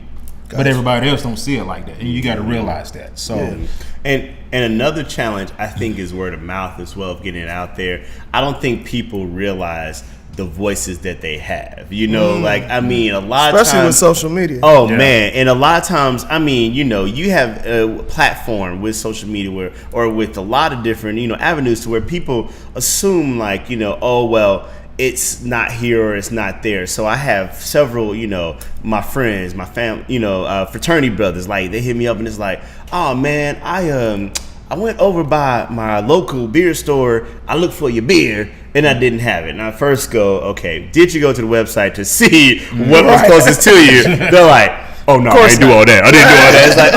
[SPEAKER 3] but everybody else don't see it like that, and you got to realize that. So,
[SPEAKER 2] and another challenge I think is word of mouth as well, of getting it out there. I don't think people realize the voices that they have. A lot of times,
[SPEAKER 1] especially with social media.
[SPEAKER 2] Man, and a lot of times, you have a platform with social media or with a lot of different avenues to where people assume it's not here or it's not there. So I have several, my friends, my family, fraternity brothers, like they hit me up and it's like, oh man, I went over by my local beer store. I looked for your beer and I didn't have it. And I first go, okay, did you go to the website to see what was closest to you? They're like, oh no, I didn't do all that. I didn't do all that. It's like,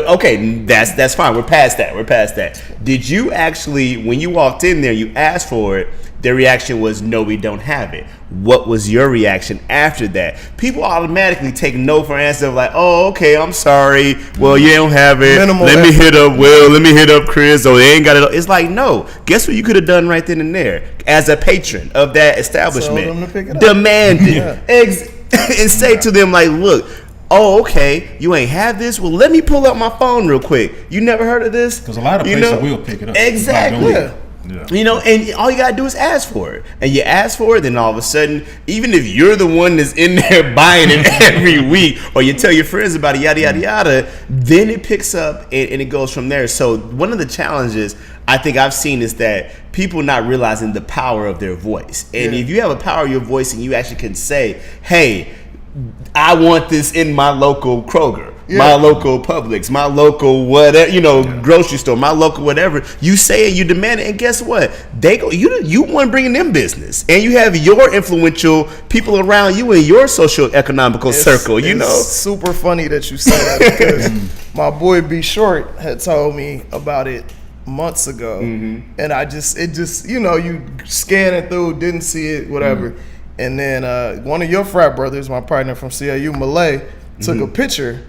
[SPEAKER 2] okay, that's fine. We're past that. Did you actually, when you walked in there, you asked for it, their reaction was, no, we don't have it. What was your reaction after that? People automatically take no for an answer of like, oh, okay, I'm sorry. Well, you don't have it. Let me hit up Chris. Or they ain't got it. It's like, no. Guess what you could have done right then and there? As a patron of that establishment.
[SPEAKER 1] Tell them to pick it up.
[SPEAKER 2] Demand it. And say to them like, look, oh, okay, you ain't have this? Well, let me pull up my phone real quick. You never heard of this?
[SPEAKER 3] Because a lot of places will pick it up.
[SPEAKER 2] Exactly. And all you gotta do is ask for it. And you ask for it, then all of a sudden, even if you're the one that's in there buying it every week, or you tell your friends about it, yada, yada, yada, then it picks up and it goes from there. So one of the challenges I think I've seen is that people not realizing the power of their voice. And if you have a power of your voice and you actually can say, hey, I want this in my local Kroger, my local Publix, my local whatever, grocery store, my local whatever. You say it, you demand it, and guess what? They go. You want bringing them business, and you have your influential people around you in your social economical circle. It's
[SPEAKER 1] super funny that you say that because my boy B Short had told me about it months ago, and it just you scan it through, didn't see it, whatever. And then one of your frat brothers, my partner from CLU, Malay, took a picture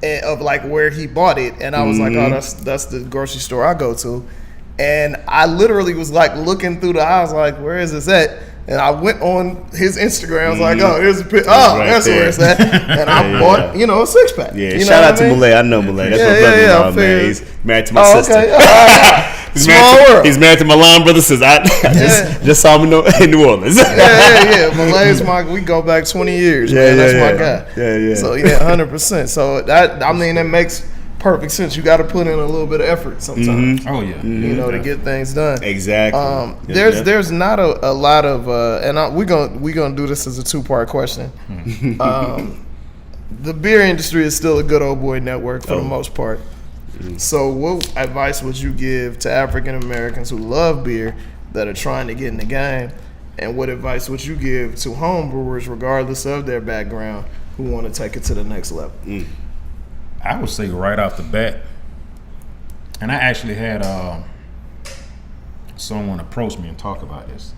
[SPEAKER 1] of like where he bought it, and I was like, oh, that's the grocery store I go to. And I literally was like looking through the aisles, like, where is this at? And I went on his Instagram. I was like, oh, here's a picture. Oh, that's where it's at. And I bought, a 6-pack.
[SPEAKER 2] Yeah, shout out to Malay. I know Malay. That's my brother-in-law, man. He's married to my sister.
[SPEAKER 1] Okay. Small world.
[SPEAKER 2] He's married to Milan brother since I just saw him in New Orleans.
[SPEAKER 1] Malay's we go back 20 years, man. That's my guy.
[SPEAKER 2] Yeah.
[SPEAKER 1] So 100%. So that makes perfect sense. You got to put in a little bit of effort sometimes.
[SPEAKER 3] Oh yeah.
[SPEAKER 1] To get things done.
[SPEAKER 2] Exactly.
[SPEAKER 1] There's not a lot of and we're gonna do this as a 2-part question. The beer industry is still a good old boy network for the most part. So what advice would you give to African Americans who love beer that are trying to get in the game? And what advice would you give to home brewers, regardless of their background, who want to take it to the next level?
[SPEAKER 3] I would say right off the bat, and I actually had someone approach me and talk about this,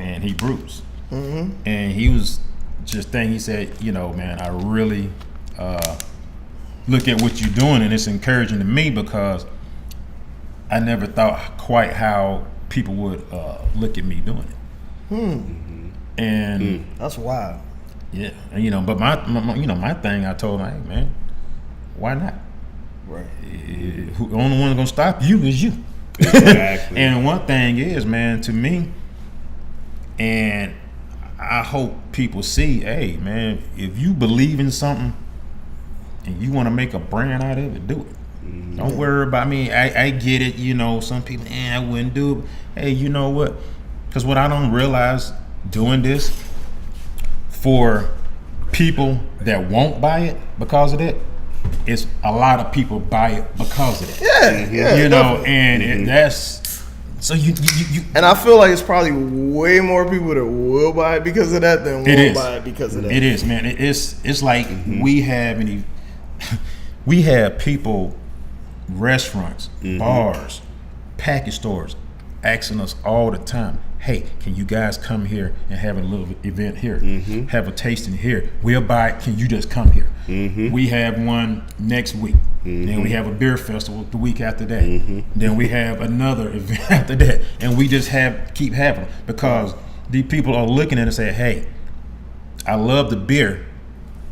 [SPEAKER 3] and he brews. And he was just thinking, he said, man, I really look at what you're doing, and it's encouraging to me because I never thought quite how people would look at me doing it. And
[SPEAKER 1] that's wild.
[SPEAKER 3] Yeah, and but my thing, I told him, hey man, why not?
[SPEAKER 1] Right.
[SPEAKER 3] The only one gonna stop you is you.
[SPEAKER 2] Exactly.
[SPEAKER 3] And one thing is, man, to me, and I hope people see, hey man, if you believe in something and you want to make a brand out of it, do it. Don't worry about me. I get it. Some people, I wouldn't do it. Hey, you know what? Because what I don't realize doing this for people that won't buy it because of that, it's a lot of people buy it because of that. And that's so you.
[SPEAKER 1] And I feel like it's probably way more people that will buy it because of that than won't buy it because of that.
[SPEAKER 3] It is, man. It's like we have people, restaurants, bars, package stores asking us all the time, hey, can you guys come here and have a little event here? Have a tasting here. We'll buy it. Can you just come here? We have one next week. Then we have a beer festival the week after that. Then we have another event after that. And we just keep having them because these people are looking at it and saying, hey, I love the beer,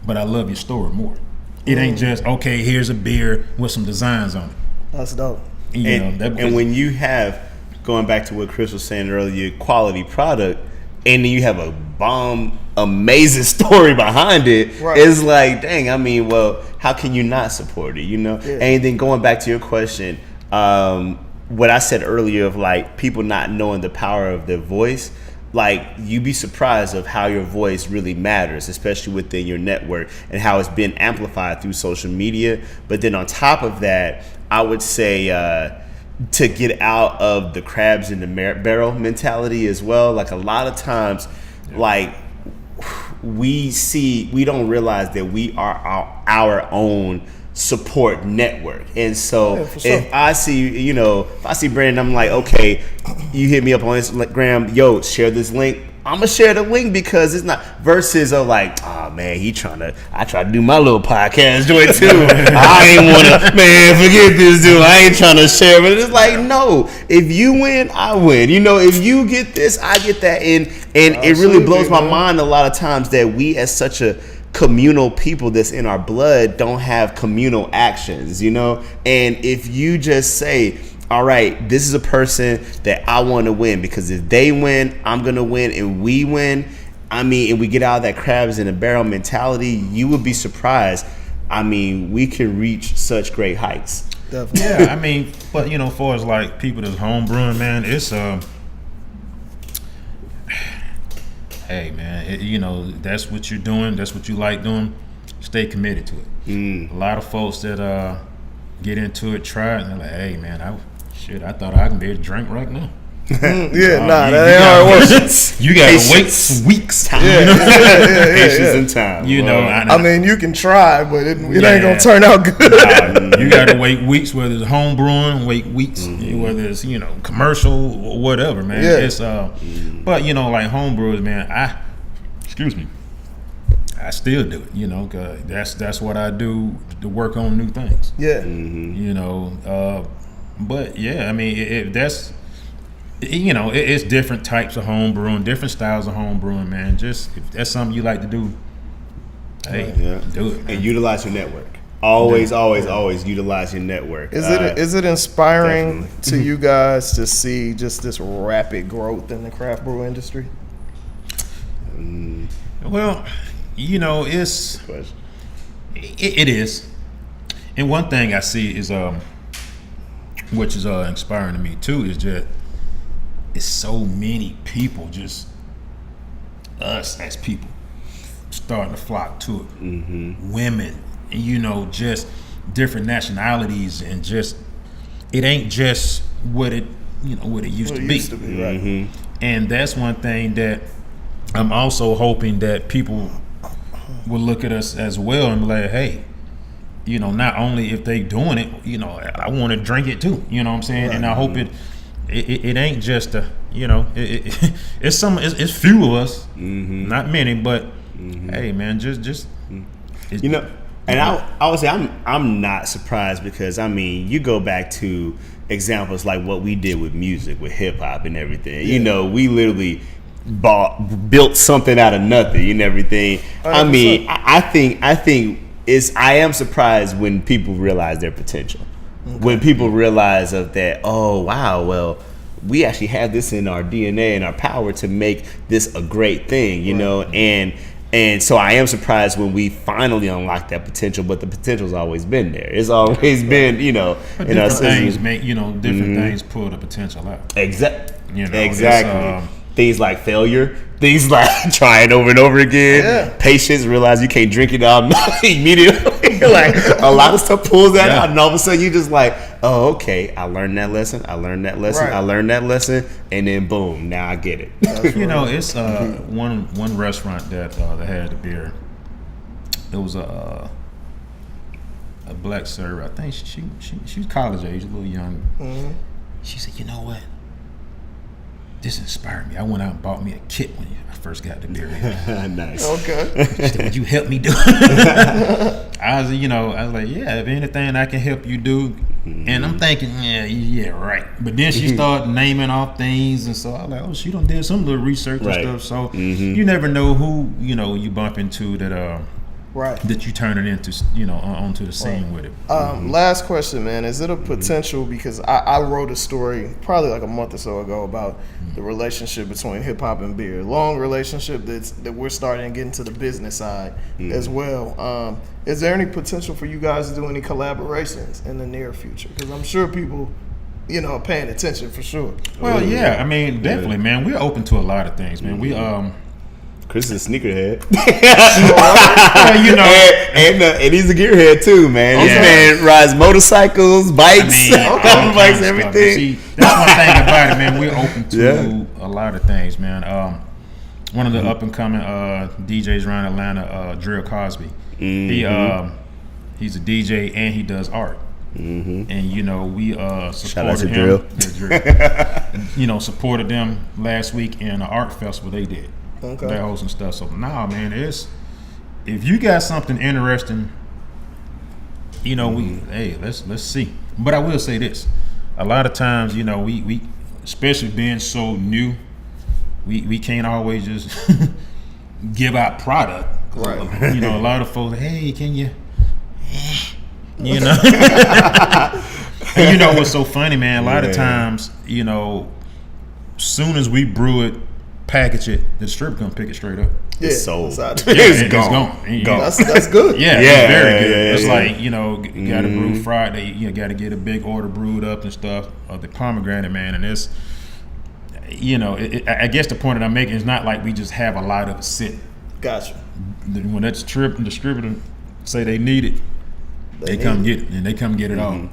[SPEAKER 3] but I love your store more. It ain't just, okay, here's a beer with some designs on it.
[SPEAKER 1] That's dope.
[SPEAKER 2] And when you have, going back to what Chris was saying earlier, quality product, and then you have a bomb, amazing story behind it, it's like, dang, well, how can you not support it, And then going back to your question, what I said earlier of like people not knowing the power of their voice, like you'd be surprised of how your voice really matters, especially within your network and how it's been amplified through social media. But then on top of that, I would say to get out of the crabs in the barrel mentality as well. Like a lot of times, like we don't realize that we are our own support network. And so if I see Brandon, I'm like, okay, you hit me up on Instagram, yo, share this link. I'm gonna share the link because it's not versus of like, oh man, I try to do my little podcast joint too. I ain't wanna, man, forget this dude. I ain't trying to share, but it's like, no, if you win, I win. If you get this, I get that. And it really blows my mind a lot of times that we as such a communal people that's in our blood don't have communal actions, and if you just say, all right, this is a person that I want to win because if they win, I'm going to win and we win. And we get out of that crabs in a barrel mentality, you would be surprised. We can reach such great heights.
[SPEAKER 1] Definitely.
[SPEAKER 3] Yeah, but as far as like people that's home brewing, man, it's hey man, that's what you're doing, that's what you like doing. Stay committed to it. A lot of folks that get into it, try it, and they're like, hey man, I thought I can be able to drink right now.
[SPEAKER 1] That ain't how it works.
[SPEAKER 3] You gotta wait some weeks time.
[SPEAKER 2] Patience and time.
[SPEAKER 1] You can try, but it ain't gonna turn out good.
[SPEAKER 3] You gotta wait weeks, whether it's home brewing, wait weeks, whether it's commercial or whatever, man. It's but like home brewers, man, I still do it, cause that's what I do to work on new things. But yeah, it's different types of home brewing, different styles of home brewing, man. Just if that's something you like to do, hey, do it, man.
[SPEAKER 2] And utilize your network. Always utilize your network.
[SPEAKER 1] Is it inspiring to you guys to see just this rapid growth in the craft brew industry?
[SPEAKER 3] Well, it's it is. And one thing I see is which is inspiring to me too, is that it's so many people, just us as people, starting to flock to it. Women, just different nationalities, and just it ain't just what it used to be.
[SPEAKER 1] Right?
[SPEAKER 3] And that's one thing that I'm also hoping that people will look at us as well and be like, hey, not only if they doing it, I want to drink it too. You know what I'm saying? Right. And I hope it ain't just it's few of us, not many, but hey man, just
[SPEAKER 2] and I would say I'm not surprised because you go back to examples like what we did with music, with hip hop and everything. We literally built something out of nothing and everything. 100%. I think I am surprised when people realize their potential. When people realize of that, oh wow, well, we actually have this in our DNA and our power to make this a great thing, and so I am surprised when we finally unlock that potential, but the potential's always been there. It's always been,
[SPEAKER 3] but different things make, different things pull the potential out.
[SPEAKER 2] Exactly. Things like failure, things like trying over and over again, patience, realize you can't drink it out immediately. Like a lot of stuff pulls that out, and all of a sudden you just like, oh, okay, I learned that lesson, I learned that lesson, and then boom, now I get it.
[SPEAKER 3] It's one restaurant that had the beer. It was a black server. I think she was college age, a little young. She said, you know what? This inspired me. I went out and bought me a kit when I first got the beer.
[SPEAKER 2] Nice.
[SPEAKER 1] Okay.
[SPEAKER 3] She said, would you help me do it? I was like, yeah, if anything I can help you do. And I'm thinking, yeah, right. But then she started naming off things, and so I was like, oh, she done did some little research and stuff. So you never know who, you bump into that that you turn it into, onto the scene with it.
[SPEAKER 1] Last question, man. Is it a potential, because I wrote a story probably like a month or so ago about the relationship between hip hop and beer. Long relationship that we're starting to get into the business side as well. Is there any potential for you guys to do any collaborations in the near future? Because I'm sure people, are paying attention for sure.
[SPEAKER 3] Well, yeah. Definitely, man. We're open to a lot of things, man. We
[SPEAKER 2] Chris is a sneakerhead.
[SPEAKER 3] And
[SPEAKER 2] he's a gearhead too, man. This man rides motorcycles, bikes, bikes, everything.
[SPEAKER 3] See, that's one thing about it, man. We're open to a lot of things, man. one of the up and coming DJs around Atlanta, Drill Cosby. He's a DJ and he does art. And we supported him.
[SPEAKER 2] Drill.
[SPEAKER 3] Drill. Supported them last week in an art festival they did.
[SPEAKER 1] Okay.
[SPEAKER 3] They're hosting stuff. So man, if you got something interesting, let's see. But I will say this: a lot of times, we especially being so new, we can't always just give out product.
[SPEAKER 1] Right.
[SPEAKER 3] A lot of folks, hey, can you? And what's so funny, man? A lot of times, soon as we brew it, package it, the distributor gonna pick it straight up.
[SPEAKER 1] Yeah,
[SPEAKER 2] it's sold.
[SPEAKER 3] It's gone.
[SPEAKER 1] That's good.
[SPEAKER 3] Yeah, it's very good. It's like got to brew Friday. You got to get a big order brewed up and stuff of the pomegranate, man. And it's, I guess the point that I'm making is not like we just have a lot of it sitting.
[SPEAKER 1] Gotcha.
[SPEAKER 3] When that distributor say they need it, they come get it, and they come get it all.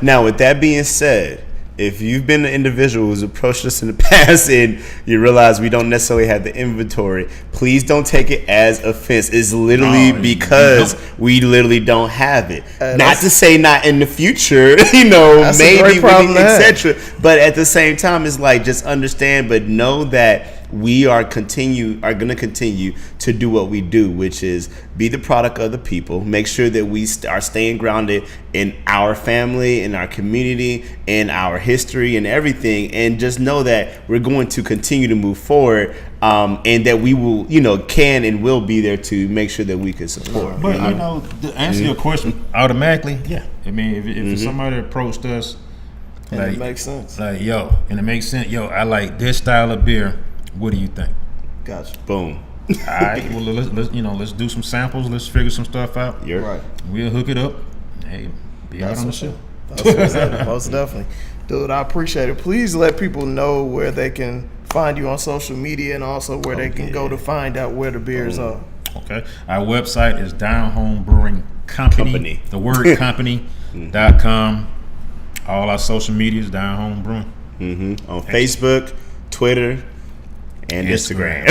[SPEAKER 2] Now, with that being said, if you've been an individual who's approached us in the past and you realize we don't necessarily have the inventory, please don't take it as offense. It's literally because we literally don't have it. Not to say not in the future, maybe, etc. But at the same time, it's like, just understand, but know that we are going to continue to do what we do, which is be the product of the people. Make sure that we are staying grounded in our family, in our community, in our history, and everything. And just know that we're going to continue to move forward, and that we will, can and will be there to make sure that we can support.
[SPEAKER 3] But to answer your question automatically, yeah. I mean, if somebody approached us,
[SPEAKER 1] and it makes sense.
[SPEAKER 3] Like, and it makes sense. I like this style of beer. What do you think?
[SPEAKER 1] Gotcha.
[SPEAKER 2] Boom.
[SPEAKER 3] All right. Well, let's do some samples. Let's figure some stuff out.
[SPEAKER 2] You're
[SPEAKER 1] right.
[SPEAKER 3] We'll hook it up. Hey, be out on the show.
[SPEAKER 1] Most definitely, dude. I appreciate it. Please let people know where they can find you on social media, and also where they can go to find out where the beers are.
[SPEAKER 3] Okay. Our website is Down Home Brewing Company. The word company.com. All our social media is Down Home Brewing.
[SPEAKER 2] On Facebook, Twitter, and Instagram.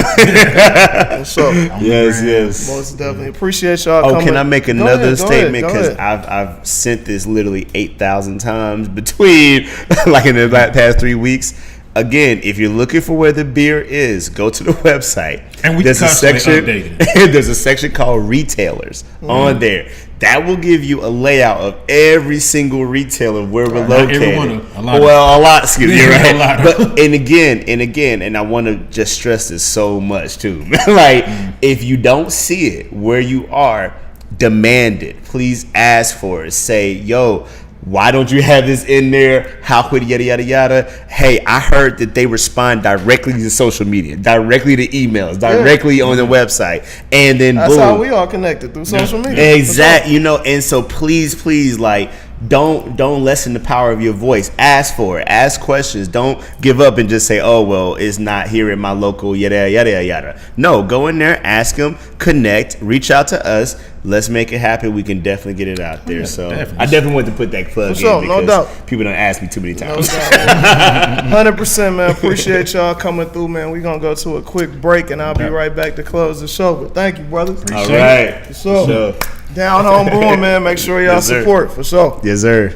[SPEAKER 1] So,
[SPEAKER 2] yes.
[SPEAKER 1] Most definitely appreciate y'all.
[SPEAKER 2] Oh, can I make another statement? Because I've sent this literally 8,000 times between like in the past 3 weeks. Again, if you're looking for where the beer is, go to the website.
[SPEAKER 3] And there's a section.
[SPEAKER 2] There's a section called retailers on there. That will give you a layout of every single retailer where we're located. A lot. Excuse me. Right. But and again, and I want to just stress this so much too. Like, if you don't see it where you are, demand it. Please ask for it. Say, yo, why don't you have this in there? How could yada yada yada? Hey, I heard that they respond directly to social media, directly to emails, directly on the website, and then
[SPEAKER 1] that's how we all connected, through social media.
[SPEAKER 2] Exactly, and so please, like, don't lessen the power of your voice. Ask for it. Ask questions. Don't give up and just say, oh, well, it's not here in my local yada yada yada. No, go in there, ask them, connect, reach out to us. Let's make it happen. We can definitely get it out there. I definitely want to put that plug in because people don't ask me too many times.
[SPEAKER 1] 100%, man. Appreciate y'all coming through, man. We're going to go to a quick break, and I'll be right back to close the show. But thank you, brother.
[SPEAKER 2] All right.
[SPEAKER 1] For sure. Down Home Brewing, man. Make sure y'all support, for sure.
[SPEAKER 2] Yes, sir.